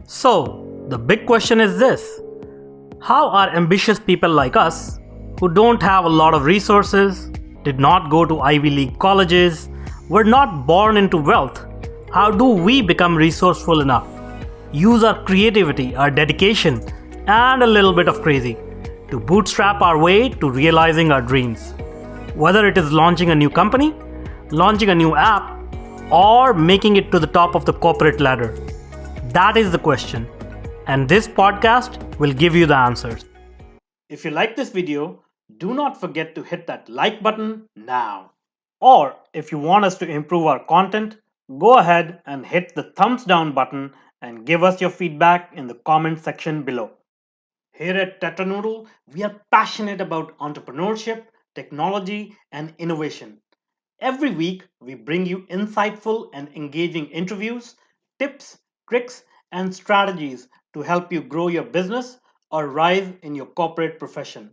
So, the big question is this: how are ambitious people like us, who don't have a lot of resources, did not go to Ivy League colleges, were not born into wealth, how do we become resourceful enough? Use our creativity, our dedication, and a little bit of crazy to bootstrap our way to realizing our dreams. Whether it is launching a new company, launching a new app, or making it to the top of the corporate ladder. That is the question, and this podcast will give you the answers. If you like this video, do not forget to hit that like button now. Or if you want us to improve our content, go ahead and hit the thumbs down button and give us your feedback in the comment section below. Here at Tetranoodle, we are passionate about entrepreneurship, technology, and innovation. Every week, we bring you insightful and engaging interviews, tips, tricks, and strategies to help you grow your business or rise in your corporate profession.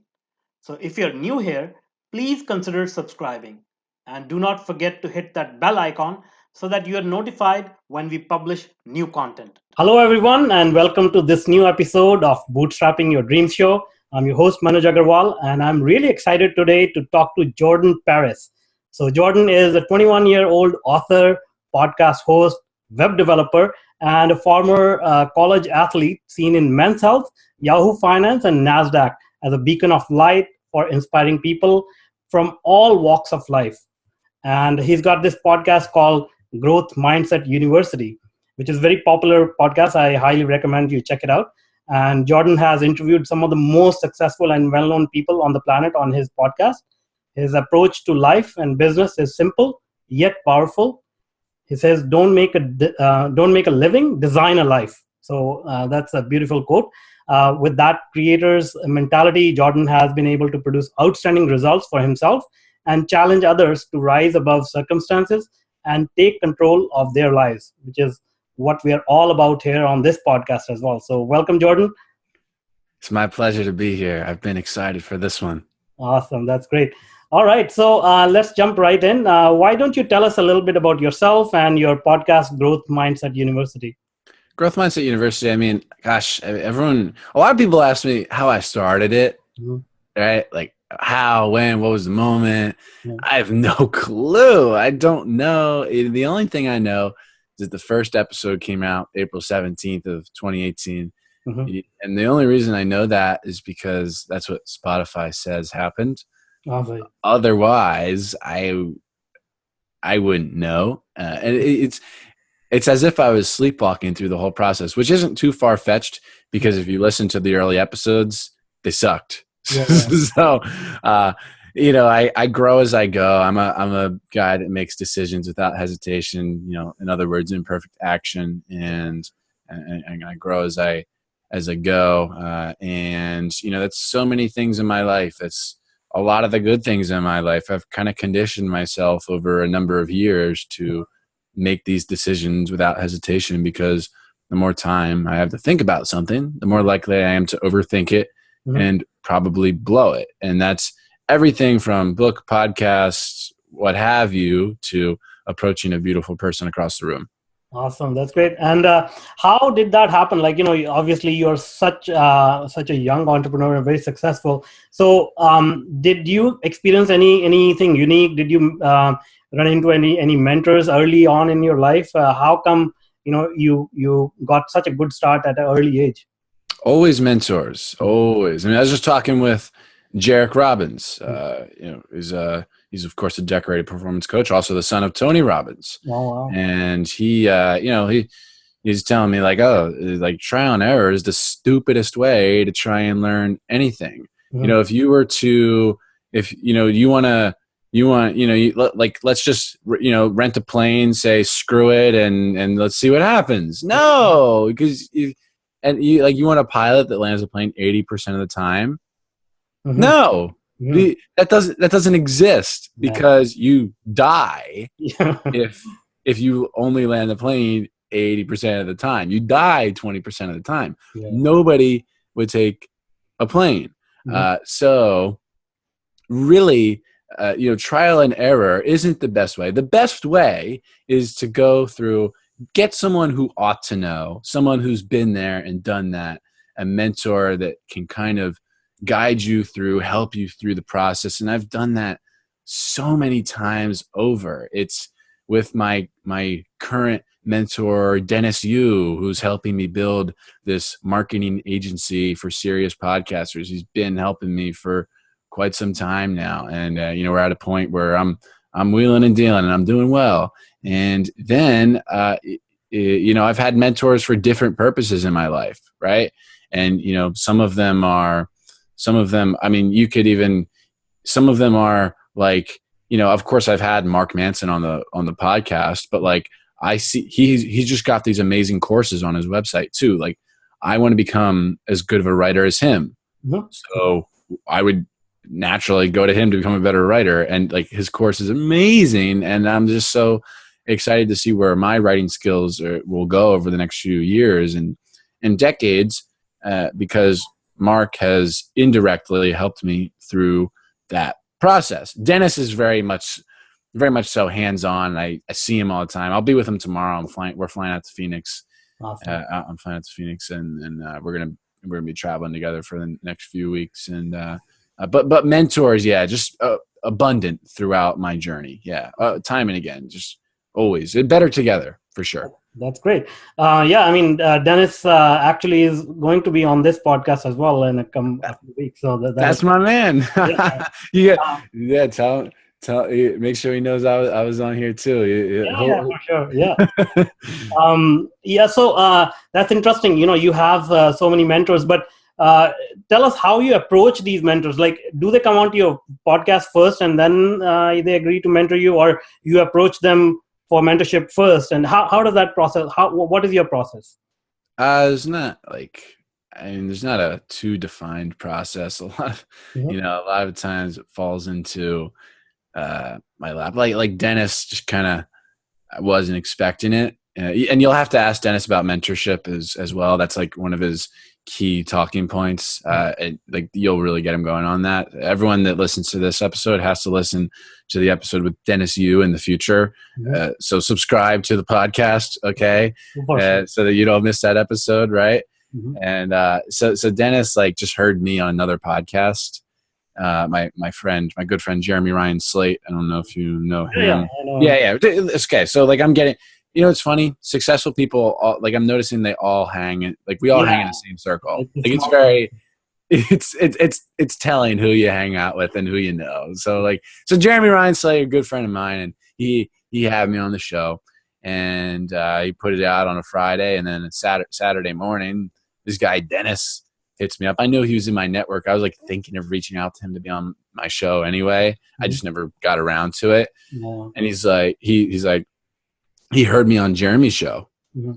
So, if you're new here, please consider subscribing. And do not forget to hit that bell icon so that you are notified when we publish new content. Hello, everyone, and welcome to this new episode of Bootstrapping Your Dreams Show. I'm your host, Manuj Aggarwal, and I'm really excited today to talk to Jordan Paris. So Jordan is a 21-year-old author, podcast host, web developer, and a former college athlete seen in Men's Health, Yahoo Finance, and NASDAQ as a beacon of light for inspiring people from all walks of life. And he's got this podcast called Growth Mindset University, which is a very popular podcast. I highly recommend you check it out. And Jordan has interviewed some of the most successful and well-known people on the planet on his podcast. His approach to life and business is simple yet powerful. He says, "Don't make a living, design a life." So that's a beautiful quote. With that creator's mentality, Jordan has been able to produce outstanding results for himself and challenge others to rise above circumstances and take control of their lives, which is what we are all about here on this podcast as well. So welcome, Jordan. It's my pleasure to be here. I've been excited for this one. Awesome. That's great. All right. So let's jump right in. Why don't you tell us a little bit about yourself and your podcast, Growth Mindset University? Growth Mindset University, I mean, gosh, a lot of people ask me how I started it, right? Like how, when, what was the moment? Yeah. I have no clue. I don't know. The only thing I know is that the first episode came out April 17th of 2018. Mm-hmm. And the only reason I know that is because that's what Spotify says happened. Lovely. Otherwise, I wouldn't know. And it's as if I was sleepwalking through the whole process, which isn't too far-fetched because if you listen to the early episodes, they sucked. Yeah. So, I grow as I go. I'm a guy that makes decisions without hesitation. In other words, imperfect action, and I grow as I go. And that's so many things in my life. It's a lot of the good things in my life. I've kind of conditioned myself over a number of years to make these decisions without hesitation, because the more time I have to think about something, the more likely I am to overthink it and probably blow it. And that's everything from book, podcasts, what have you, to approaching a beautiful person across the room. Awesome. That's great. And how did that happen? Like, obviously you're such a young entrepreneur and very successful. So did you experience anything unique? Did you run into any mentors early on in your life? How come, you got such a good start at an early age? Always mentors. Always. I mean, I was just talking with Jarek Robbins. He's of course a decorated performance coach, also the son of Tony Robbins. Oh, wow. And he, he's telling me like trial and error is the stupidest way to try and learn anything. Mm-hmm. If you were to, let's just, rent a plane, say, screw it. And let's see what happens. No, because you want a pilot that lands a plane 80% of the time. Mm-hmm. No. Mm-hmm. That doesn't exist, because you die if you only land the plane 80% of the time. You die 20% of the time. Yeah. Nobody would take a plane. Mm-hmm. So really, trial and error isn't the best way. The best way is to go through get someone who ought to know, someone who's been there and done that, a mentor that can kind of guide you through, help you through the process. And I've done that so many times over. It's with my current mentor, Dennis Yu, who's helping me build this marketing agency for serious podcasters. He's been helping me for quite some time now. And, we're at a point where I'm wheeling and dealing and I'm doing well. And then, I've had mentors for different purposes in my life. Right. And, some of them, I mean, some of them are like, of course I've had Mark Manson on the podcast, but like I see he's just got these amazing courses on his website too. Like I want to become as good of a writer as him. Mm-hmm. So I would naturally go to him to become a better writer. And like his course is amazing. And I'm just so excited to see where my writing skills will go over the next few years and decades, because Mark has indirectly helped me through that process. Dennis is very much so hands-on. I see him all the time. I'll be with him tomorrow. We're flying out to Phoenix. Awesome. I'm flying out to Phoenix, and we're gonna be traveling together for the next few weeks. And but mentors, just abundant throughout my journey. Time and again, just always better together for sure. That's great. I mean, Dennis actually is going to be on this podcast as well in a couple weeks. So that's my man. Yeah. Tell. Make sure he knows I was on here too. For sure. Yeah. So that's interesting. You have so many mentors, but tell us how you approach these mentors. Like, do they come onto your podcast first and then they agree to mentor you, or you approach them for mentorship first? And how does that process? What is your process? There's not a too defined process. A lot, a lot of times it falls into my lap. Like Dennis just kind of, I wasn't expecting it. And you'll have to ask Dennis about mentorship as well. That's like one of his key talking points. And like you'll really get him going on that. Everyone that listens to this episode has to listen to the episode with Dennis Yu in the future. So subscribe to the podcast, okay? So that you don't miss that episode, right? Mm-hmm. And so Dennis like just heard me on another podcast. My good friend Jeremy Ryan Slate. I don't know if you know him. Yeah, I know. Yeah. It's okay. So like I'm getting. It's funny. Successful people, like I'm noticing, they all hang. Like we all hang in the same circle. It's telling who you hang out with and who you know. So Jeremy Ryan Slater, a good friend of mine, and he had me on the show, and he put it out on a Friday, and then Saturday morning, this guy Dennis hits me up. I knew he was in my network. I was like thinking of reaching out to him to be on my show anyway. Mm-hmm. I just never got around to it. Yeah. And he's like, he heard me on Jeremy's show, mm-hmm.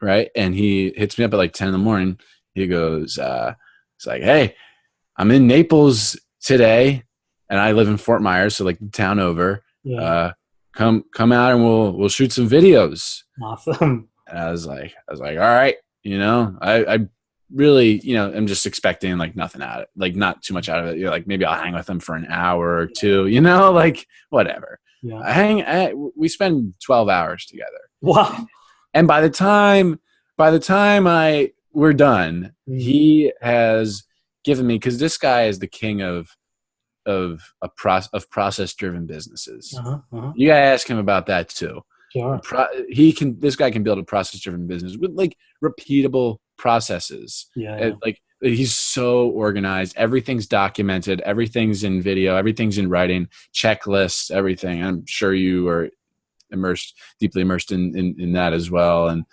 right? And he hits me up at like 10 in the morning. He goes, it's like, hey, I'm in Naples today, and I live in Fort Myers, so like the town over. Yeah. Come out and we'll shoot some videos. Awesome. And I was like, all right, I really, I'm just expecting like nothing out of it, like not too much out of it. Like maybe I'll hang with them for an hour or two, like whatever. Yeah. We spend 12 hours together. Wow. And by the time we're done, he has given me, because this guy is the king of process driven businesses. You gotta ask him about that too. Sure. This guy can build a process driven business with like repeatable processes. Yeah. Like he's so organized. Everything's documented. Everything's in video. Everything's in writing. Checklists. Everything. I'm sure you are deeply immersed in that as well. And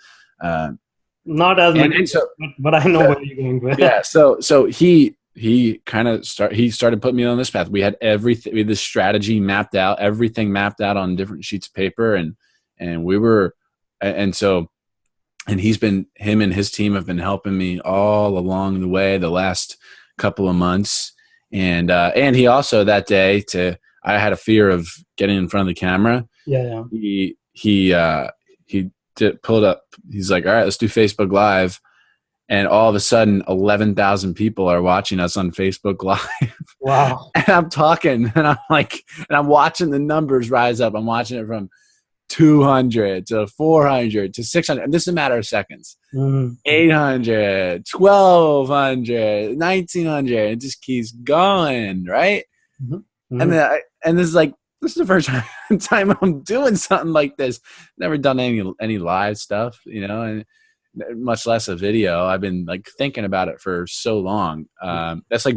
not as much, but I know where you're going with. Yeah. So he kind of started putting me on this path. We had everything. We had this strategy mapped out. Everything mapped out on different sheets of paper, and we were, and so. And him and his team have been helping me all along the way the last couple of months. And he also that day I had a fear of getting in front of the camera. Yeah. He pulled up. He's like, all right, let's do Facebook Live. And all of a sudden 11,000 people are watching us on Facebook Live. Wow. And I'm talking and I'm watching the numbers rise up. I'm watching it from 200 to 400 to 600. And this is a matter of seconds. 800, 1200, 1900. It just keeps going, right? And then and this is the first time I'm doing something like this. Never done any live stuff, and much less a video. I've been like thinking about it for so long. That's like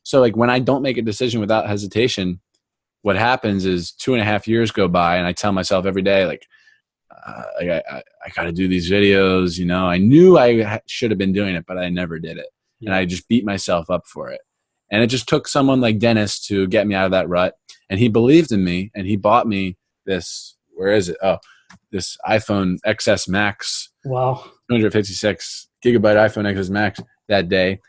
so like when I don't make a decision without hesitation, what happens is 2.5 years go by and I tell myself every day, like, I got to do these videos. I knew I should have been doing it, but I never did it. And I just beat myself up for it. And it just took someone like Dennis to get me out of that rut. And he believed in me and he bought me this, where is it? Oh, this iPhone XS Max. Wow. 256 gigabyte iPhone XS Max that day.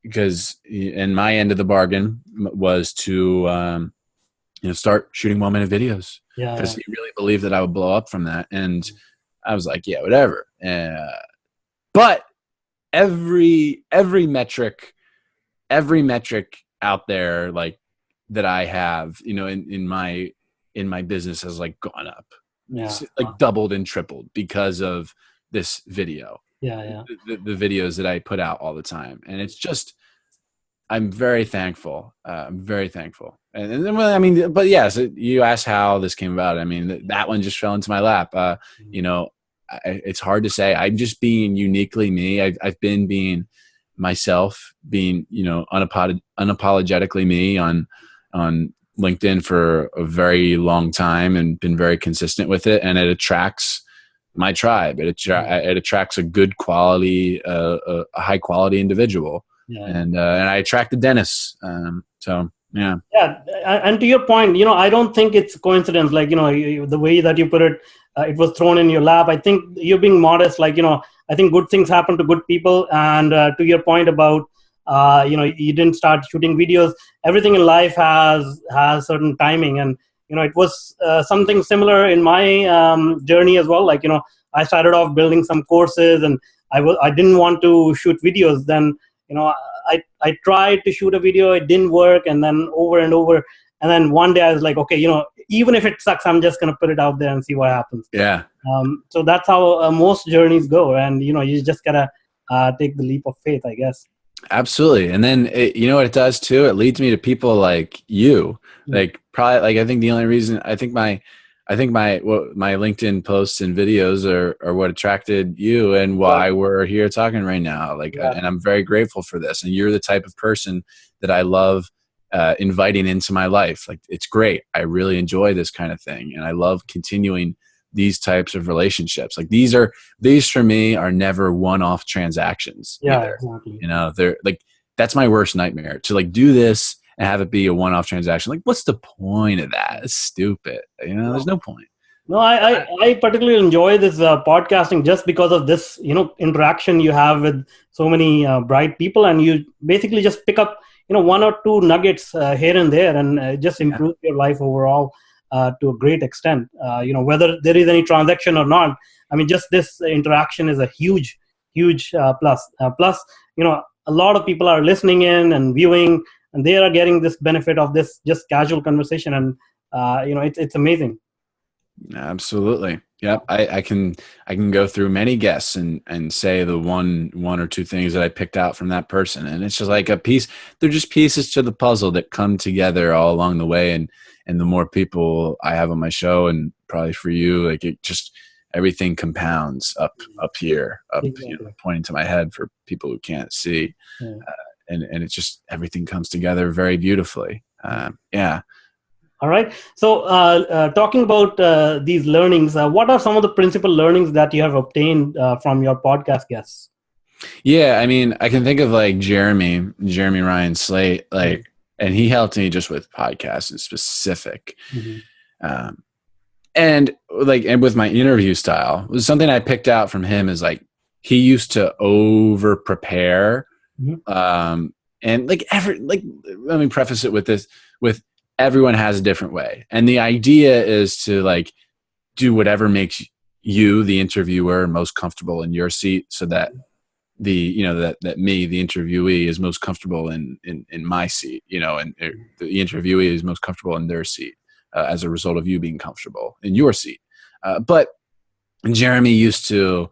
Because in my end of the bargain was to, start shooting 1-minute videos. Because he really believed that I would blow up from that. And I was like, yeah, whatever. But every metric out there, like that I have, in my business has like gone up. It's like doubled and tripled because of this video. The videos that I put out all the time. And it's just, I'm very thankful. I'm very thankful. And then, well, I mean, but yes, you asked how this came about. I mean, that one just fell into my lap. It's hard to say. I'm just being uniquely me. I've been being myself, being, unapologetically me on LinkedIn for a very long time and been very consistent with it. And it attracts my tribe. It attracts a good quality, a high quality individual. And I attracted Dennis. Yeah. And to your point, I don't think it's coincidence. Like, the way that you put it, it was thrown in your lap. I think you're being modest. Like, I think good things happen to good people. And to your point about, you didn't start shooting videos. Everything in life has certain timing. And, it was something similar in my journey as well. Like, I started off building some courses and I didn't want to shoot videos. Then, I tried to shoot a video, it didn't work, and then over and over. And then one day I was like, okay, even if it sucks, I'm just going to put it out there and see what happens. Yeah. So that's how most journeys go. And, you just got to take the leap of faith, I guess. Absolutely. And then, what it does too? It leads me to people like you. Like probably, like I think the only reason my LinkedIn posts and videos are what attracted you and why we're here talking right now. And I'm very grateful for this. And you're the type of person that I love inviting into my life. Like, it's great. I really enjoy this kind of thing. And I love continuing these types of relationships. Like these for me are never one-off transactions. Either. Exactly. They're like, that's my worst nightmare, to like do this and have it be a one-off transaction. Like, what's the point of that? It's stupid. There's no point. No, I particularly enjoy this podcasting just because of this, interaction you have with so many bright people, and you basically just pick up, 1 or 2 nuggets here and there, and just improve your life overall to a great extent. Whether there is any transaction or not, I mean, just this interaction is a huge plus. Plus, a lot of people are listening in and viewing, and they are getting this benefit of this just casual conversation, and it's amazing. Absolutely. Yep. I can go through many guests and say the one or 2 things that I picked out from that person. And it's just like a piece. They're just pieces to the puzzle that come together all along the way. And the more people I have on my show, and probably for you, like it just, everything compounds up here, pointing to my head for people who can't see. And it's just, everything comes together very beautifully. All right. So talking about these learnings, what are some of the principal learnings that you have obtained from your podcast guests? Yeah, I mean, I can think of like Jeremy Ryan Slate, like, and he helped me just with podcasts in specific. And with my interview style, was something I picked out from him is like, he used to over prepare. And let me preface it with this, with everyone has a different way. And the idea is to like do whatever makes you, the interviewer, most comfortable in your seat, so that that me, the interviewee, is most comfortable in my seat, and the interviewee is most comfortable in their seat. as a result of you being comfortable in your seat. But Jeremy used to,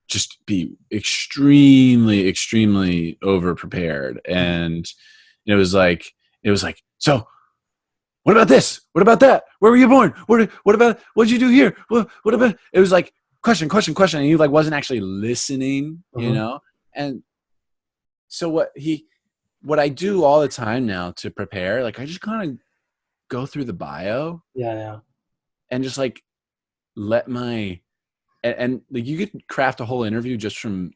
just be extremely, extremely over prepared. And it was like, so what about this? What about that? Where were you born? What about, what'd you do here? What about, it was like question. And he like wasn't actually listening, And so what I do all the time now to prepare, like I just kind of go through the bio and just like let my, and like you could craft a whole interview just from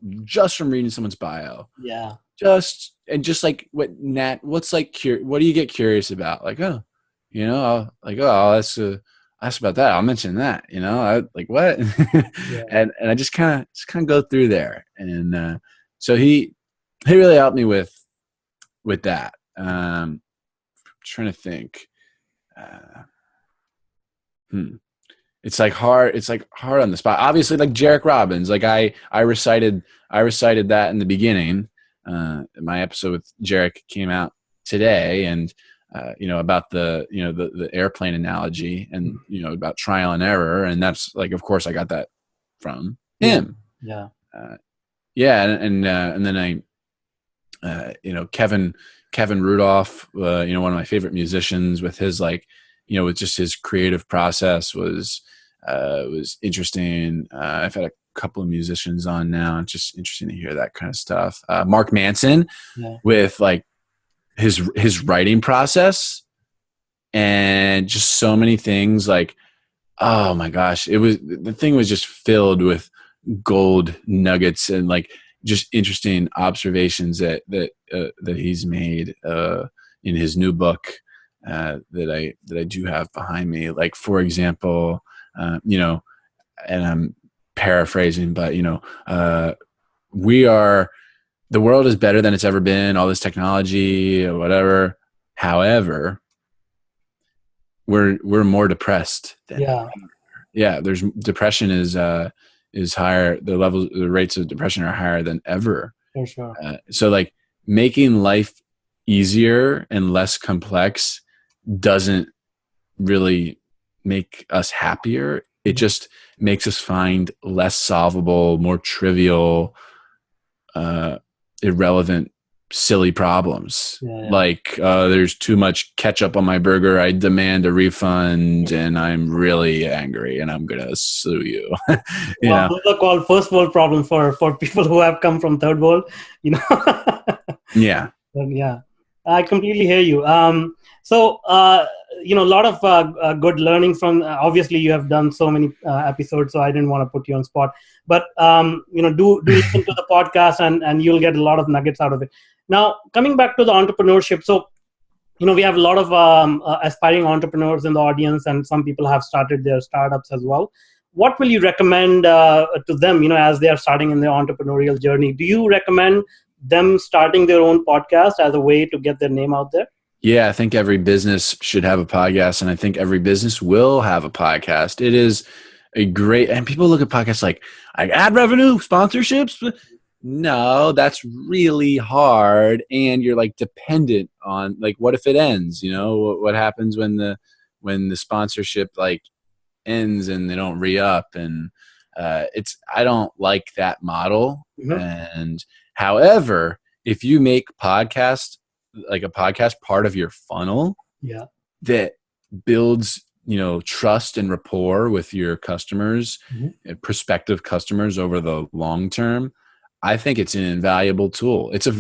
reading someone's bio. Yeah. Just like what's like, what do you get curious about? Like, I'll ask about that. I'll mention that, I like what? Yeah. and I just kind of go through there. And, so he really helped me with that. Trying to think, It's like hard on the spot. Obviously, like Jarek Robbins, like I recited that in the beginning. My episode with Jarek came out today, and about the airplane analogy, and about trial and error, and that's like, of course, I got that from him. Yeah. And then Kevin Rudolph, one of my favorite musicians, with his with just his creative process was interesting. I've had a couple of musicians on now. It's just interesting to hear that kind of stuff. Mark Manson, with like his writing process, and just so many things. Like, oh my gosh, the thing was just filled with gold nuggets and like just interesting observations that he's made in his new book that I do have behind me. Like, for example, and I'm paraphrasing, but the world is better than it's ever been, all this technology or whatever. However, we're more depressed than there's depression is higher. The rates of depression are higher than ever. For sure. So like making life easier and less complex doesn't really make us happier. It just makes us find less solvable, more trivial, irrelevant, silly problems. Like there's too much ketchup on my burger, I demand a refund, and I'm really angry and I'm gonna sue you. Those are called first world problems for people who have come from third world. Yeah. Yeah, I completely hear you. So a lot of good learning from. Obviously, you have done so many episodes, so I didn't want to put you on spot. But do listen to the podcast, and you'll get a lot of nuggets out of it. Now, coming back to the entrepreneurship, so we have a lot of aspiring entrepreneurs in the audience, and some people have started their startups as well. What will you recommend to them, as they are starting in their entrepreneurial journey? Do you recommend them starting their own podcast as a way to get their name out there? Yeah, I think every business should have a podcast, and I think every business will have a podcast. It is a great, and people look at podcasts like ad revenue, sponsorships. No, that's really hard, and you're like dependent on, like, what if it ends? What happens when the sponsorship like ends and they don't re-up? And I don't like that model. Mm-hmm. And however, if you make podcast part of your funnel, that builds trust and rapport with your customers, and prospective customers over the long term, I think it's an invaluable tool. It's a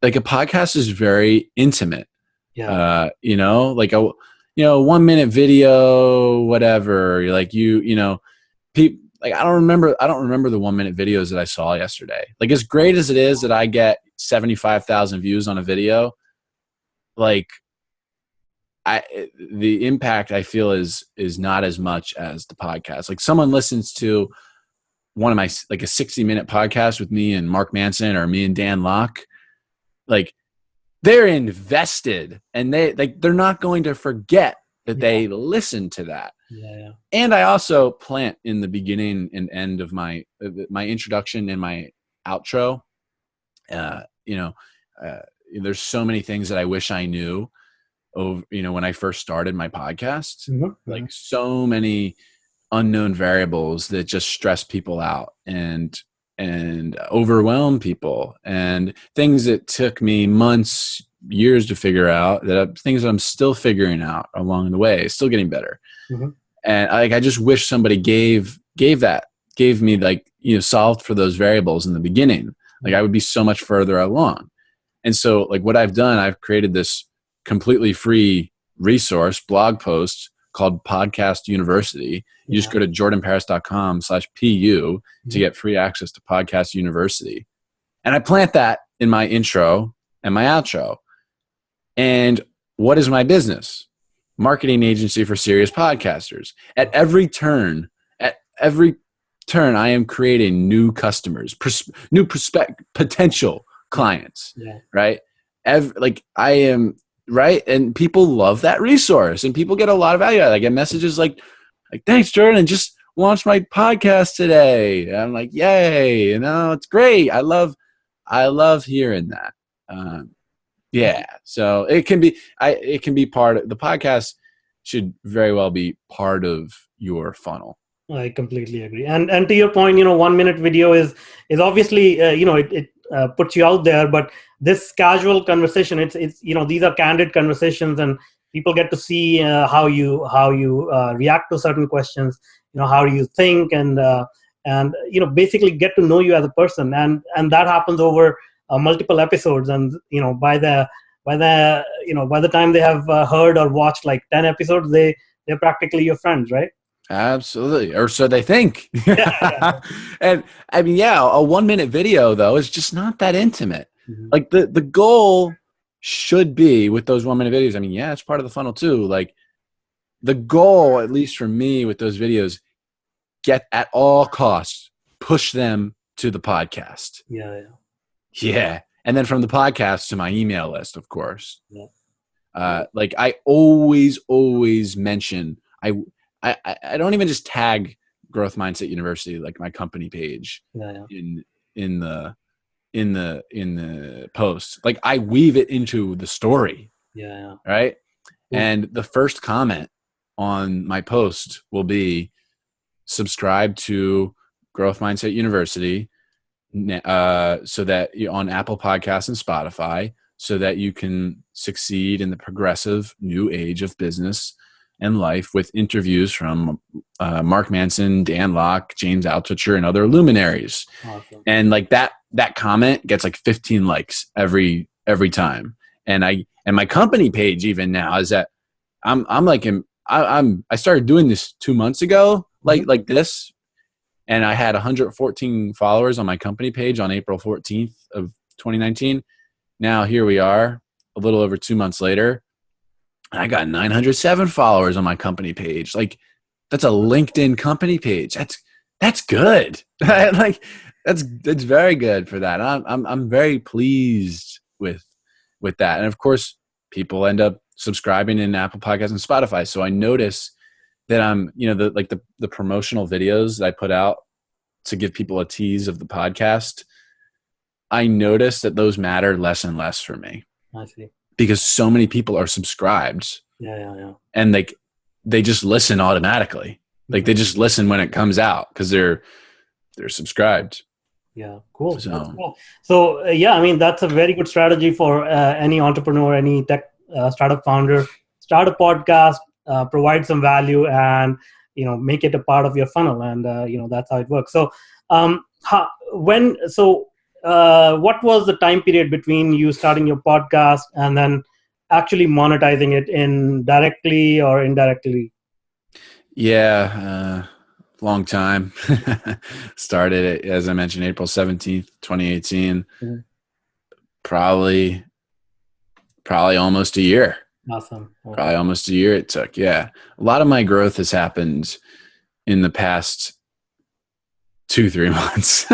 podcast is very intimate. Yeah. Like a 1 minute video, whatever. People, like, I don't remember the 1 minute videos that I saw yesterday. Like, as great as it is that I get 75,000 views on a video, like, the impact I feel is not as much as the podcast. Like, someone listens to one of my, like, a 60-minute podcast with me and Mark Manson, or me and Dan Locke, like, they're invested, and they're not going to forget that they listened to that. Yeah. And I also plant in the beginning and end of my introduction and my outro. There's so many things that I wish I knew over, when I first started my podcast, Mm-hmm. like so many unknown variables that just stress people out and overwhelm people, and things that took me months, years to figure out, things that I'm still figuring out along the way, still getting better. Mm-hmm. And I just wish somebody gave me, like, solved for those variables in the beginning. Like, I would be so much further along. And so, like, what I've done, I've created this completely free resource blog post called Podcast University. You just go to jordanparis.com/pu to get free access to Podcast University. And I plant that in my intro and my outro. And what is my business? Marketing agency for serious podcasters. At every turn, I am creating new customers, potential clients, right? I am, right? And people love that resource, and people get a lot of value out of it. I get messages like, thanks, Jordan, just launched my podcast today. And I'm like, yay, it's great. I love hearing that. So it can be part of the podcast, should very well be part of your funnel. I completely agree. And to your point, 1 minute video is obviously, it puts you out there, but this casual conversation, it's these are candid conversations, and people get to see how you react to certain questions, how you think, and basically get to know you as a person, and that happens over multiple episodes, and by the time they have heard or watched like 10 episodes, they're practically your friends, right? Absolutely. Or so they think. And I mean, a 1 minute video though is just not that intimate. Mm-hmm. Like the goal should be with those 1 minute videos. I mean, it's part of the funnel too. Like the goal, at least for me with those videos, get at all costs, push them to the podcast. Yeah. And then from the podcast to my email list, of course. Like I always mention, I don't even just tag Growth Mindset University, like my company page, in the post. Like I weave it into the story. Right. And the first comment on my post will be, subscribe to Growth Mindset University, so that on Apple Podcasts and Spotify, so that you can succeed in the progressive new age of business and life, with interviews from Mark Manson, Dan Locke, James Altucher, and other luminaries. Awesome. And like that comment gets like 15 likes every time. And my company page even now is that I started doing this 2 months ago, like this, and I had 114 followers on my company page on April 14th of 2019. Now here we are, a little over 2 months later. I got 907 followers on my company page. Like that's a LinkedIn company page. That's good. Like that's very good for that. I'm very pleased with that. And of course, people end up subscribing in Apple Podcasts and Spotify. So I notice that I'm, the promotional videos that I put out to give people a tease of the podcast, I notice that those matter less and less for me. I see. Because so many people are subscribed. And they just listen automatically. Like they just listen when it comes out because they're subscribed. Yeah, cool. So I mean, that's a very good strategy for any entrepreneur, any tech startup founder. Start a podcast, provide some value, and make it a part of your funnel, and that's how it works. So what was the time period between you starting your podcast and then actually monetizing it directly or indirectly? Long time. Started it, as I mentioned, April 17th, 2018. Mm-hmm. Probably almost a year. Awesome. Okay. Probably almost a year it took. Yeah. A lot of my growth has happened in the past 2-3 months.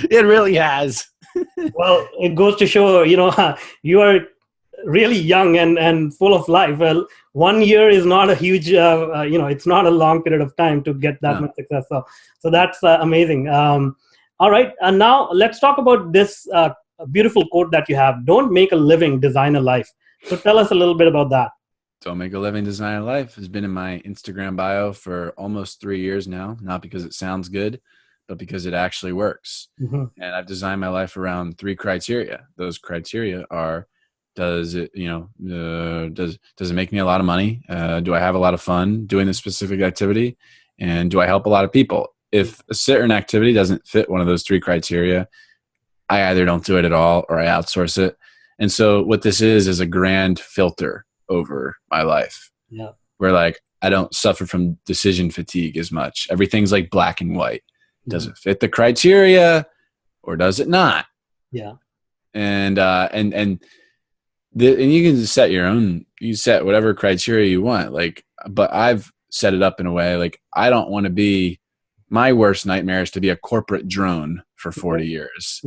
It really has. Well, it goes to show, you are really young and full of life. Well, 1 year is not a huge, it's not a long period of time to get that much success. So that's amazing. All right. And now let's talk about this beautiful quote that you have. Don't make a living, design a life. So tell us a little bit about that. Don't Make a Living, Design a Life has been in my Instagram bio for almost 3 years now, not because it sounds good, but because it actually works. Mm-hmm. And I've designed my life around 3 criteria. Those criteria are, does it make me a lot of money? Do I have a lot of fun doing this specific activity? And do I help a lot of people? If a certain activity doesn't fit one of those 3 criteria, I either don't do it at all or I outsource it. And so what this is a grand filter over my life. Yeah. Where like I don't suffer from decision fatigue as much. Everything's like black and white. Does it fit the criteria or does it not? Yeah. And you can set your own, you set whatever criteria you want. Like, but I've set it up in a way, like, I don't want to be, my worst nightmare is to be a corporate drone for 40 years.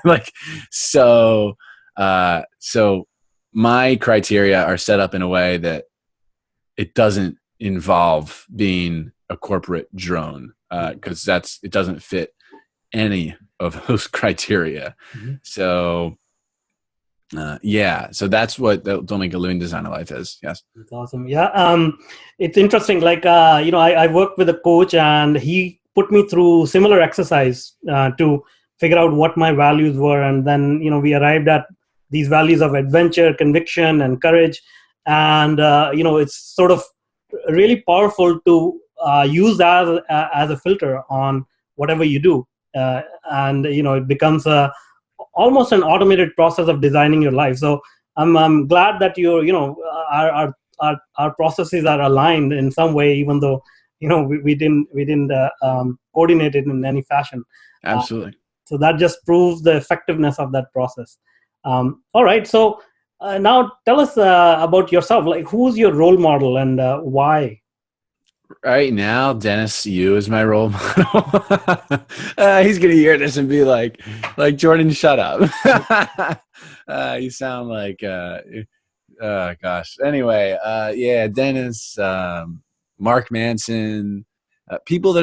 Like, so my criteria are set up in a way that it doesn't involve being a corporate drone, because it doesn't fit any of those criteria. So so that's what Don't Make a Living, Design a Life is. Yes. That's awesome. Yeah. It's interesting. Like, I worked with a coach and he put me through similar exercise to figure out what my values were. And then, we arrived at these values of adventure, conviction, and courage. And, it's sort of really powerful to use that as a filter on whatever you do. And, it becomes almost an automated process of designing your life. So I'm glad that our processes are aligned in some way, even though we didn't coordinate it in any fashion. Absolutely. So that just proves the effectiveness of that process. All right. So now tell us about yourself. Like, who's your role model and why? Right now, Dennis Yu is my role model. He's gonna hear this and be like Jordan, shut up. You sound like, gosh. Anyway, Dennis, Mark Manson, people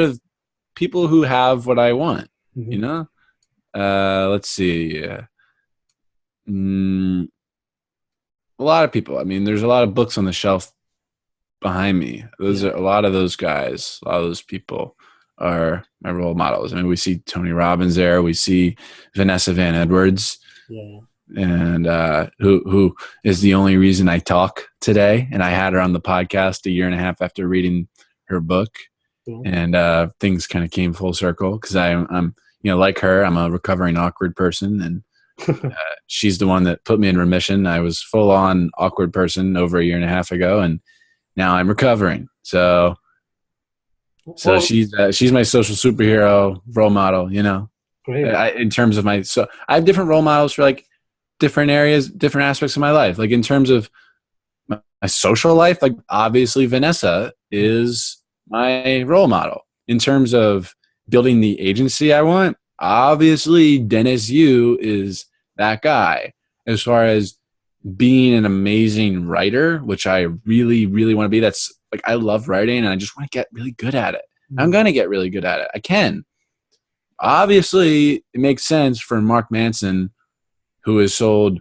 who have what I want. Let's see. A lot of people. I mean, there's a lot of books on the shelf behind me. Those are a lot of those guys. A lot of those people are my role models. I mean, we see Tony Robbins there. We see Vanessa Van Edwards, and who is the only reason I talk today. And I had her on the podcast 1.5 years after reading her book, and things kind of came full circle because I'm like her. I'm a recovering awkward person, and she's the one that put me in remission. I was full on awkward person over 1.5 years ago, and now I'm recovering. So she's my social superhero role model, Great. In terms of I have different role models for like different areas, different aspects of my life. Like in terms of my social life, like obviously Vanessa is my role model. In terms of building the agency I want, obviously Dennis Yu is that guy. As far as being an amazing writer, which I really, really want to be. That's like, I love writing and I just want to get really good at it. I'm going to get really good at it. I can. Obviously, it makes sense for Mark Manson, who has sold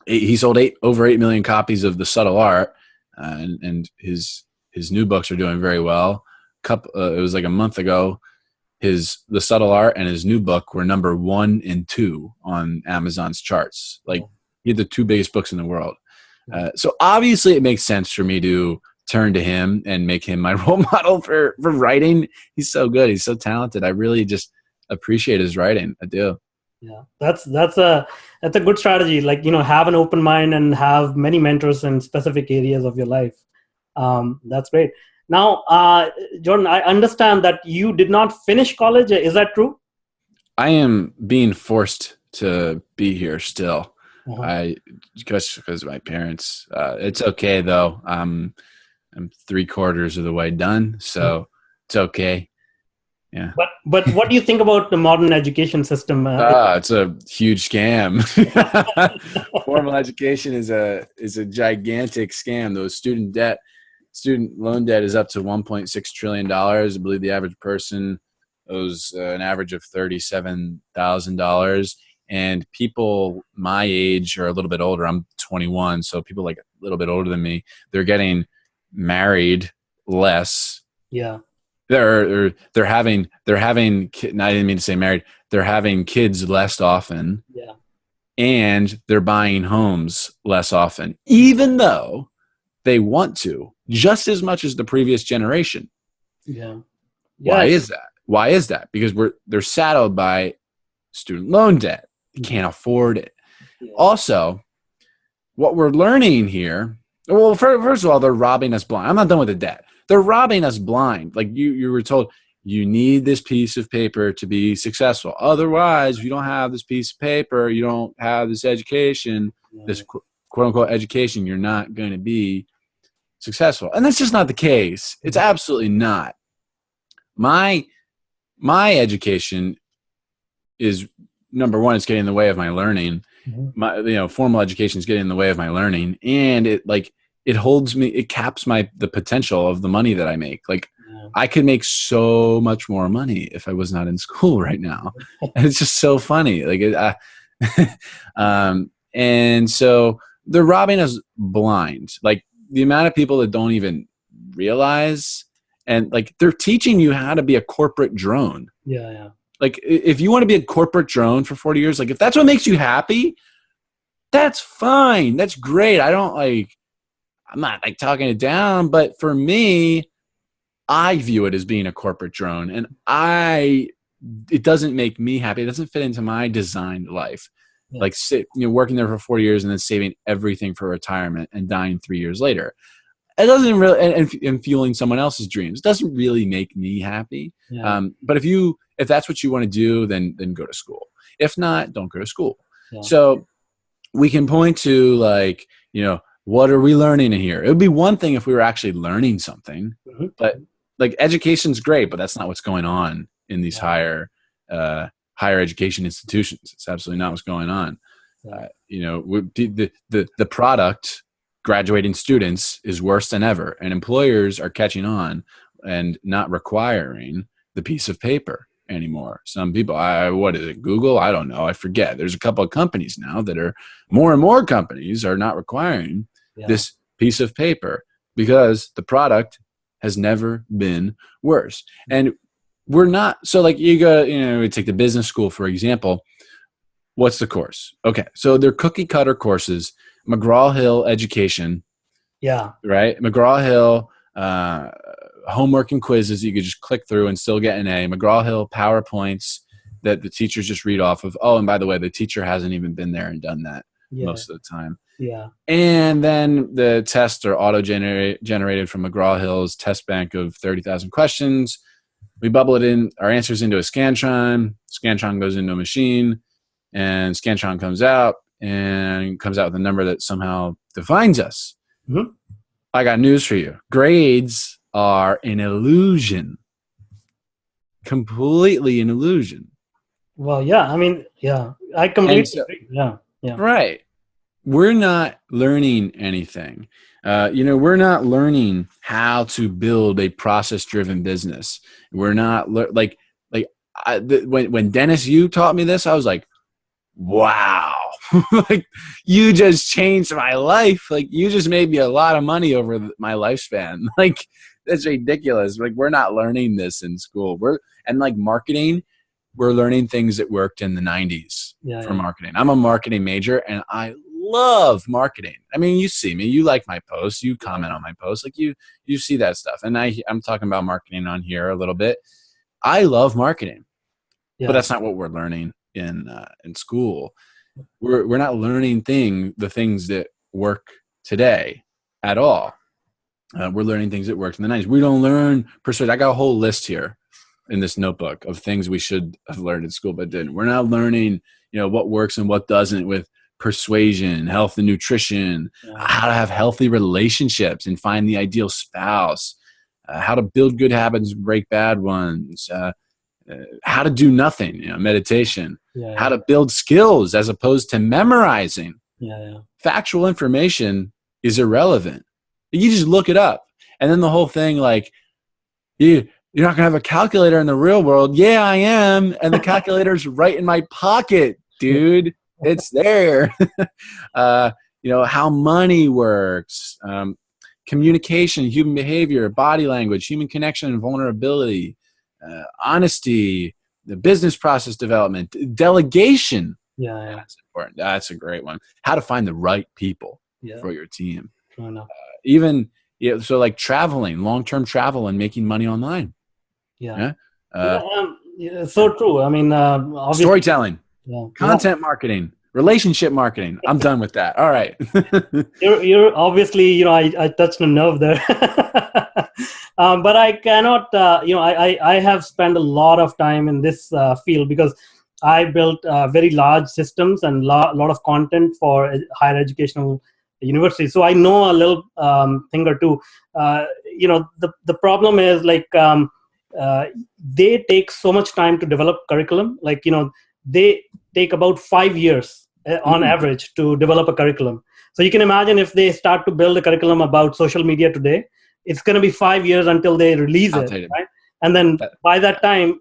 over 8 million copies of The Subtle Art, and his new books are doing very well. It was like a month ago. The Subtle Art and his new book were number 1 and 2 on Amazon's charts. Like, he had the 2 biggest books in the world. So obviously it makes sense for me to turn to him and make him my role model for writing. He's so good. He's so talented. I really just appreciate his writing. I do. Yeah, that's a good strategy. Like, have an open mind and have many mentors in specific areas of your life. That's great. Now, Jordan, I understand that you did not finish college. Is that true? I am being forced to be here still. Because of my parents. It's okay though. I'm 3/4 of the way done, so it's okay. Yeah. But what do you think about the modern education system? It's a huge scam. Formal education is a gigantic scam. Those student loan debt is up to $1.6 trillion. I believe the average person owes an average of $37,000. And people my age or a little bit older, I'm 21, so people like a little bit older than me, they're getting married less. Yeah. They're having no, I didn't mean to say married. They're having kids less often. Yeah. And they're buying homes less often, even though they want to just as much as the previous generation. Yeah. Why is that? Why is that? Because they're saddled by student loan debt. They can't afford it. Yeah. Also, what we're learning here, well, first of all, they're robbing us blind. I'm not done with the debt. They're robbing us blind. Like you were told, you need this piece of paper to be successful. Otherwise, if you don't have this piece of paper, you don't have this education, this quote unquote education, you're not going to be successful. And that's just not the case. It's absolutely not. My education is, number one, it's getting in the way of my learning. My formal education is getting in the way of my learning, and it holds me, it caps the potential of the money that I make. Like, I could make so much more money if I was not in school right now. And it's just so funny. Like, and so they're robbing us blind. Like, the amount of people that don't even realize, and like, they're teaching you how to be a corporate drone. Yeah. Yeah. Like, if you want to be a corporate drone for 40 years, like, if that's what makes you happy, that's fine. That's great. I'm not like talking it down, but for me, I view it as being a corporate drone, and it doesn't make me happy. It doesn't fit into my designed life. Yeah. Like, working there for 4 years and then saving everything for retirement and dying 3 years later. It doesn't really, and fueling someone else's dreams. It doesn't really make me happy. Yeah. But if that's what you want to do, then go to school. If not, don't go to school. Yeah. So we can point to, like, what are we learning in here? It would be one thing if we were actually learning something, but like, education's great, but that's not what's going on in these higher education institutions. It's absolutely not what's going on. The product, graduating students, is worse than ever, and employers are catching on and not requiring the piece of paper anymore. Some people, what is it, Google? I don't know. I forget. There's a couple of companies now that are, more and more companies are not requiring this piece of paper, because the product has never been worse. And we're not, so like, you go, we take the business school, for example. What's the course? Okay. So they're cookie cutter courses, McGraw-Hill education. Yeah. Right. McGraw-Hill, homework and quizzes you could just click through and still get an A. McGraw-Hill PowerPoints that the teachers just read off of. Oh, and by the way, the teacher hasn't even been there and done that most of the time. Yeah. And then the tests are auto-generated from McGraw-Hill's test bank of 30,000 questions. We bubble it in, our answers into a Scantron. Scantron goes into a machine, and Scantron comes out with a number that somehow defines us. Mm-hmm. I got news for you. Grades are an illusion. Completely an illusion. Well, yeah. I mean, yeah. I completely agree. Yeah. Yeah. Right. We're not learning anything. We're not learning how to build a process-driven business. We're not when Dennis, you taught me this, I was like, wow, like, you just changed my life. Like, you just made me a lot of money over my lifespan. Like, that's ridiculous. Like, we're not learning this in school. Marketing, we're learning things that worked in the 90s for marketing. I'm a marketing major, and I love marketing. I mean, you see me, you like my posts, you comment on my posts, like, you see that stuff. And I'm talking about marketing on here a little bit. I love marketing, but that's not what we're learning in school. We're not learning the things that work today at all. We're learning things that worked in the 90s. We don't learn persuasion. I got a whole list here in this notebook of things we should have learned in school but didn't. We're not learning, what works and what doesn't with persuasion, health and nutrition, how to have healthy relationships and find the ideal spouse, how to build good habits and break bad ones, how to do nothing, meditation, how to build skills as opposed to memorizing. Factual information is irrelevant. You just look it up. And then the whole thing, like, you're not going to have a calculator in the real world. Yeah, I am. And the calculator's right in my pocket. dude. It's there. How money works, communication, human behavior, body language, human connection and vulnerability, honesty, the business process development, delegation. Yeah. That's important. That's a great one. How to find the right people for your team. Even so, like traveling, long-term travel, and making money online. Yeah. So true. I mean, obviously, storytelling, content marketing, relationship marketing. I'm done with that. All right. you're obviously, I touched a nerve there. But I cannot, I have spent a lot of time in this field because I built very large systems and lot of content for higher educational universities. So I know a little thing or two. The problem is like they take so much time to develop curriculum. Like, they take about 5 years on average to develop a curriculum. So you can imagine if they start to build a curriculum about social media today, it's going to be 5 years until they release it, right? And then by that time,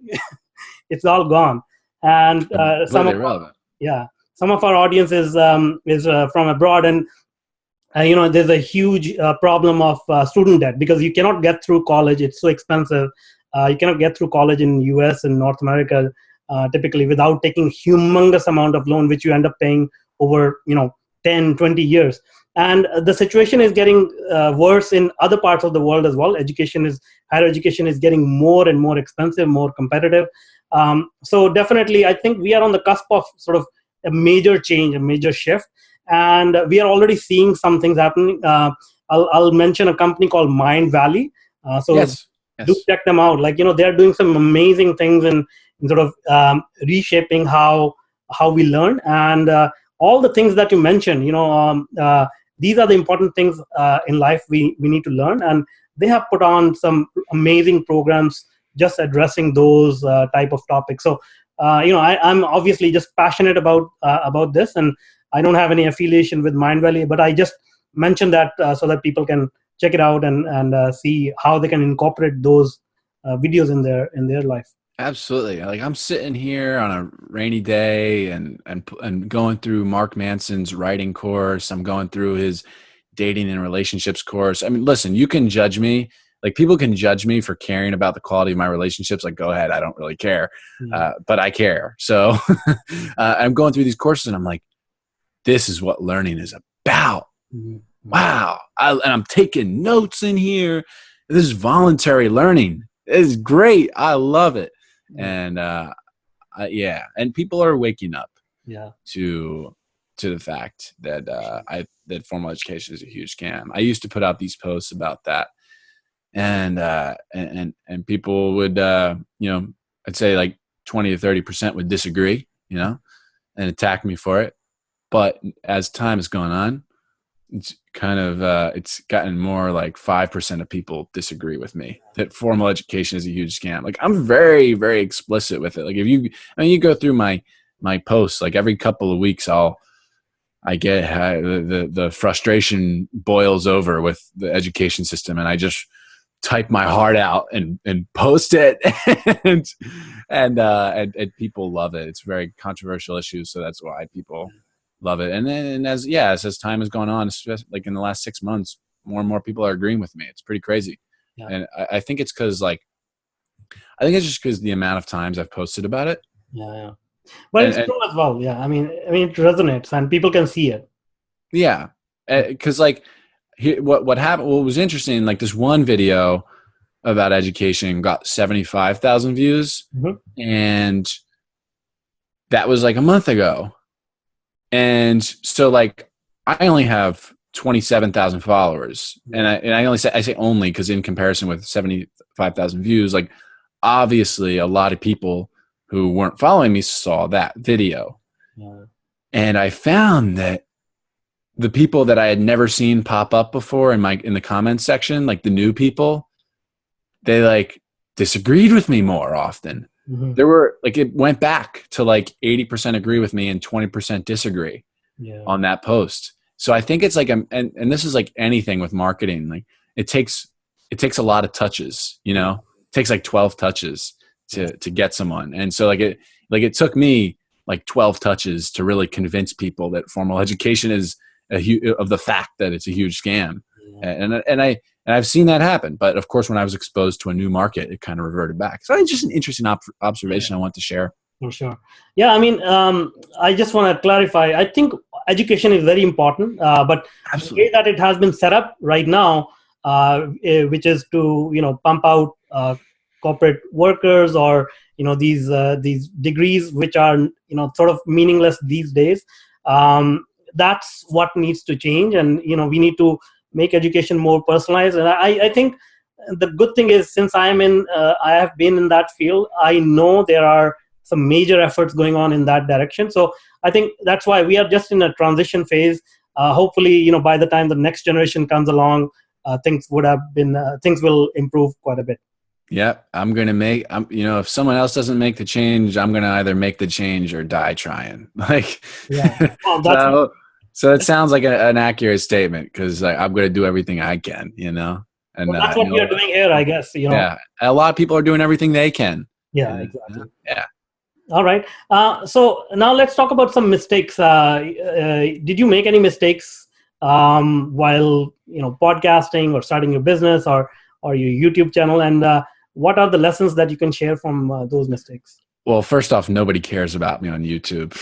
it's all gone. And some of our audience is from abroad, and there's a huge problem of student debt because you cannot get through college. It's so expensive. You cannot get through college in US and North America typically without taking humongous amount of loan, which you end up paying over 10, 20 years. And the situation is getting worse in other parts of the world as well. Higher education is getting more and more expensive, more competitive. So definitely, I think we are on the cusp of sort of a major change, a major shift. And we are already seeing some things happening. I'll mention a company called Mind Valley. Yes. Do check them out. Like, they're doing some amazing things in sort of reshaping how we learn. And all the things that you mentioned, these are the important things in life we need to learn. And they have put on some amazing programs just addressing those type of topics. So, I'm obviously just passionate about this, and I don't have any affiliation with Mind Valley, but I just mentioned that so that people can check it out and see how they can incorporate those videos in their life. Absolutely. Like, I'm sitting here on a rainy day and going through Mark Manson's writing course. I'm going through his dating and relationships course. I mean, listen, you can judge me. Like, people can judge me for caring about the quality of my relationships. Like, go ahead. I don't really care. But I care. So I'm going through these courses and I'm like, this is what learning is about. Wow. And I'm taking notes in here. This is voluntary learning. It's great. I love it. And and people are waking up to the fact that that formal education is a huge scam. I used to put out these posts about that, and people would I'd say like 20 to 30% would disagree, and attack me for it. But as time has gone on, it's kind of it's gotten more like 5% of people disagree with me that formal education is a huge scam. Like, I'm very, very explicit with it. Like, if you go through my posts, like every couple of weeks, I get the frustration boils over with the education system, and I just type my heart out and post it, and people love it. It's a very controversial issue, so that's why people love it. And then as time has gone on, especially like in the last 6 months, more and more people are agreeing with me. It's pretty crazy. And I think it's because just because the amount of times I've posted about it. But it's true as well. I mean it resonates and people can see it. Because like what happened, what was interesting, like this one video about education got 75,000 views, and that was like a month ago. And so, like, I only have 27,000 followers, and I say only because in comparison with 75,000 views, like, obviously a lot of people who weren't following me saw that video, and I found that the people that I had never seen pop up before in the comments section, like the new people, they like disagreed with me more often. There were like, it went back to like 80% agree with me and 20% disagree on that post. So I think it's like, and this is like anything with marketing, like it takes a lot of touches, it takes like 12 touches to get someone. And so it took me like 12 touches to really convince people that formal education is of the fact that it's a huge scam. Yeah. And I've seen that happen. But of course, when I was exposed to a new market, it kind of reverted back. So it's just an interesting observation I want to share. For sure. Yeah, I mean, I just want to clarify. I think education is very important, but Absolutely. The way that it has been set up right now, which is to pump out corporate workers, or these degrees which are sort of meaningless these days. That's what needs to change, and we need to make education more personalized. And I think the good thing is, since I have been in that field, I know there are some major efforts going on in that direction. So I think that's why we are just in a transition phase. Hopefully, by the time the next generation comes along, things will improve quite a bit. Yeah, if someone else doesn't make the change, I'm going to either make the change or die trying. So it sounds like an accurate statement, because I'm going to do everything I can, And that's what we are doing here, I guess. Yeah, a lot of people are doing everything they can. Yeah, exactly. Yeah. All right. So now let's talk about some mistakes. Did you make any mistakes while podcasting or starting your business or your YouTube channel? And what are the lessons that you can share from those mistakes? Well, first off, nobody cares about me on YouTube.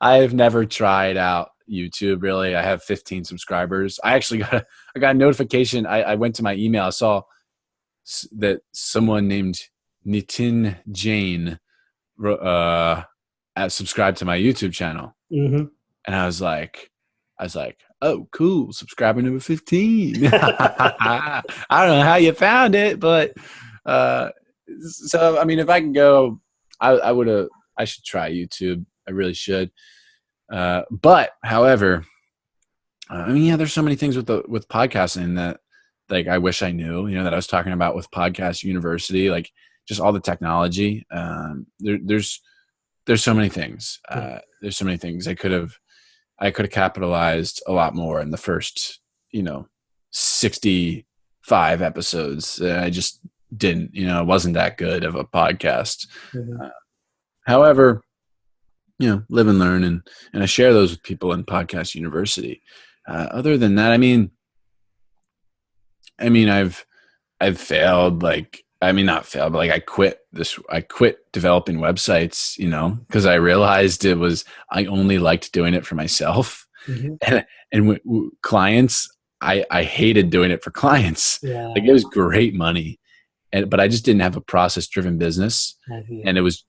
I've never tried out YouTube, really. I have 15 subscribers. I actually got a notification. I went to my email. I saw that someone named Nitin Jain subscribed to my YouTube channel. Mm-hmm. And I was like, oh, cool, subscriber number 15. I don't know how you found it, but so I mean, if I can go, I should try YouTube. I really should. But however, I mean, yeah, there's so many things with podcasting that like I wish I knew, that I was talking about with Podcast University, like just all the technology. There's so many things. There's so many things I could have capitalized a lot more in the first, 65 episodes. I just didn't, it wasn't that good of a podcast. Mm-hmm. However, live and learn, and I share those with people in Podcast University. Other than that, I mean, I've failed, not failed, but I quit developing websites, because I realized I only liked doing it for myself. Mm-hmm. And clients, I hated doing it for clients. Yeah. It was great money, but I just didn't have a process driven business. And it was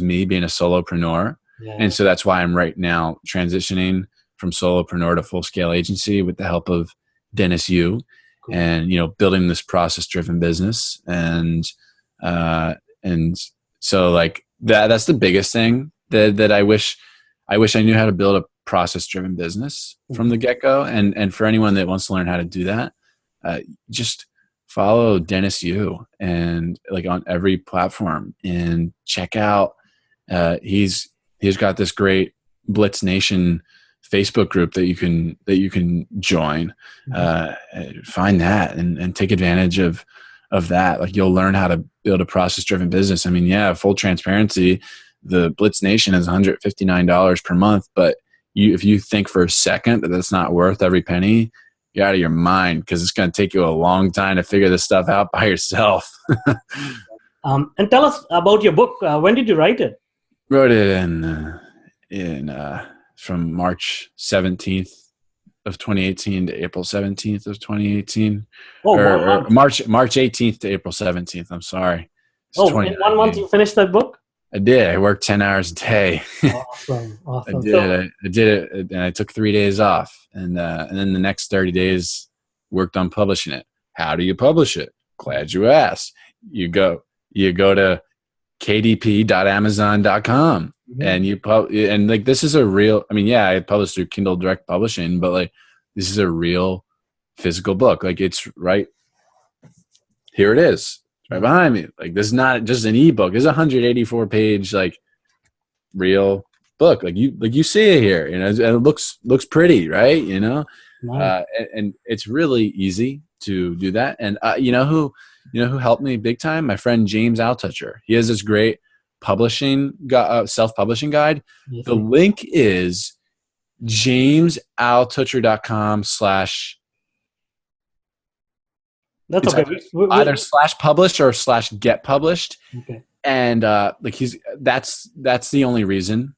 me being a solopreneur. Yeah. And so that's why I'm right now transitioning from solopreneur to full scale agency with the help of Dennis Yu. Cool. And, building this process driven business. And so that's the biggest thing that I wish I knew how to build a process driven business from the get go. And for anyone that wants to learn how to do that, just follow Dennis Yu and on every platform and check out, he's got this great Blitz Nation Facebook group that you can join. Find that and take advantage of that. You'll learn how to build a process driven business. I mean, yeah, full transparency, the Blitz Nation is $159 per month, but if you think for a second that that's not worth every penny, you're out of your mind, because it's going to take you a long time to figure this stuff out by yourself. And tell us about your book. When did you write it? Wrote it in from March 17th of 2018 to April 17th of 2018. Or March 18th to April 17th. I'm sorry. In 1 month you finished that book? I did. I worked 10 hours a day. Awesome. I did it, and I took 3 days off, and then the next 30 days worked on publishing it. How do you publish it? Glad you asked. You go to kdp.amazon.com. Mm-hmm. And this is a real, I published through Kindle Direct Publishing, but this is a real physical book. It's right here. It is right behind me. This is not just an ebook. It's a 184 page, real book. You see it here, and it looks pretty, right? Nice. And it's really easy to do that. And who helped me big time? My friend James Altoucher. He has this great publishing self-publishing guide. Yes, The link is jamesaltucher.com/ that's it's okay. either /publish or /get published. Okay. And like that's the only reason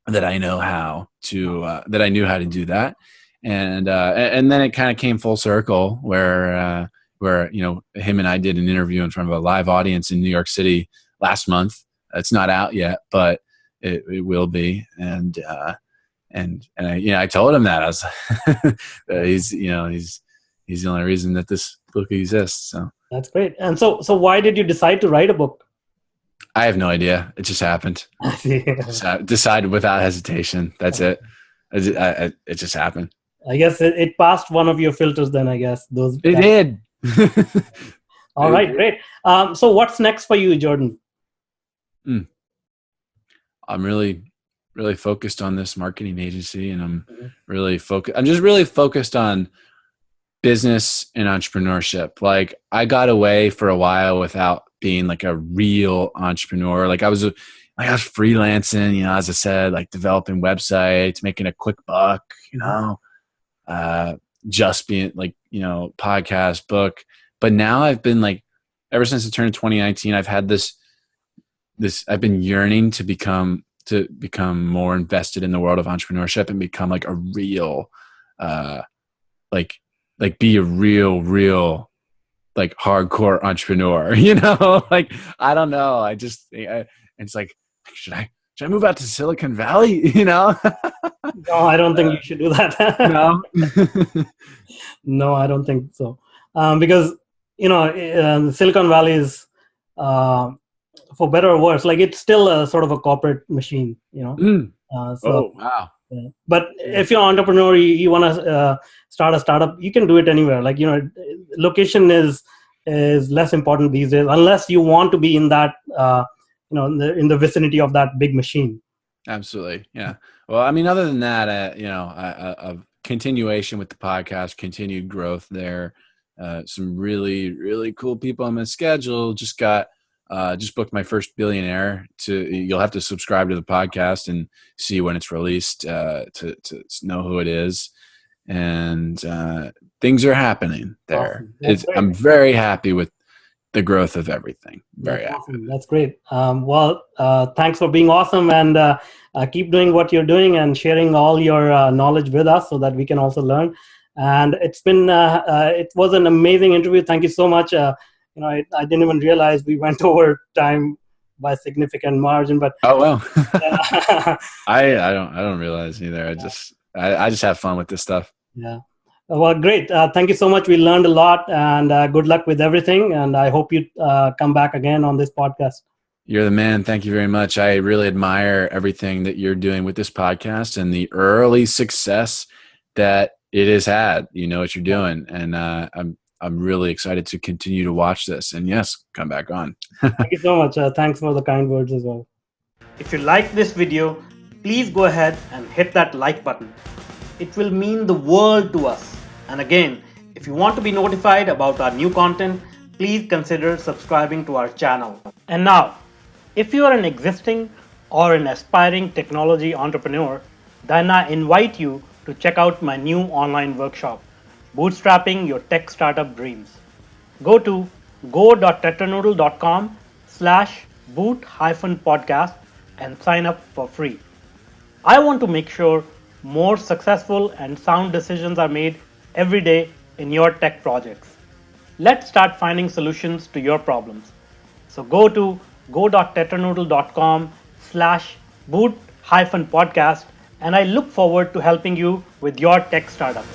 that I know how to that I knew how to do that. And then it kind of came full circle where him and I did an interview in front of a live audience in New York City last month. It's not out yet, but it will be. And I told him that I was he's the only reason that this book exists. So that's great. And so why did you decide to write a book? I have no idea. It just happened. Decided without hesitation. That's it. It just happened. I guess it passed one of your filters then, I guess. It did. All right, great. So what's next for you, Jordan? I'm really focused on this marketing agency, and I'm just really focused on business and entrepreneurship. Like, I got away for a while without being like a real entrepreneur. Like I was freelancing, as I said, like developing websites, making a quick buck, just being like, podcast, book. But now I've been like, ever since the turn of 2019, I've had this, I've been yearning to become more invested in the world of entrepreneurship and become like a real, be a real, like hardcore entrepreneur, like, I don't know. It's like, should I move out to Silicon Valley? No, I don't think you should do that. No, no, I don't think so. Because, Silicon Valley is, for better or worse, like it's still a sort of a corporate machine, Oh, wow. Yeah. But if you're an entrepreneur, you want to start a startup, you can do it anywhere. Like, location is less important these days, unless you want to be in that, in the vicinity of that big machine. Absolutely. Yeah. Well, I mean, other than that, a continuation with the podcast, continued growth there. Some really, really cool people on my schedule. Just booked my first billionaire. You'll have to subscribe to the podcast and see when it's released to know who it is. And things are happening there. Awesome. I'm very happy with the growth of everything. Very happy. Awesome. That's great. Thanks for being awesome, and keep doing what you're doing and sharing all your knowledge with us so that we can also learn. And it was an amazing interview. Thank you so much. I didn't even realize we went over time by a significant margin, but oh well. I don't realize either. I just have fun with this stuff. Yeah. Well, great. Thank you so much. We learned a lot, and good luck with everything. And I hope you come back again on this podcast. You're the man. Thank you very much. I really admire everything that you're doing with this podcast and the early success that it has had. You know what you're doing, and I'm really excited to continue to watch this. And yes, come back on. Thank you so much. Thanks for the kind words as well. If you like this video, please go ahead and hit that like button. It will mean the world to us. And again, if you want to be notified about our new content, please consider subscribing to our channel. And now, if you are an existing or an aspiring technology entrepreneur, then I invite you to check out my new online workshop, Bootstrapping Your Tech Startup Dreams. Go to go.tetranoodle.com/boot-podcast and sign up for free. I want to make sure more successful and sound decisions are made every day in your tech projects. Let's start finding solutions to your problems. So go to go.tetranoodle.com/boot-podcast, and I look forward to helping you with your tech startup.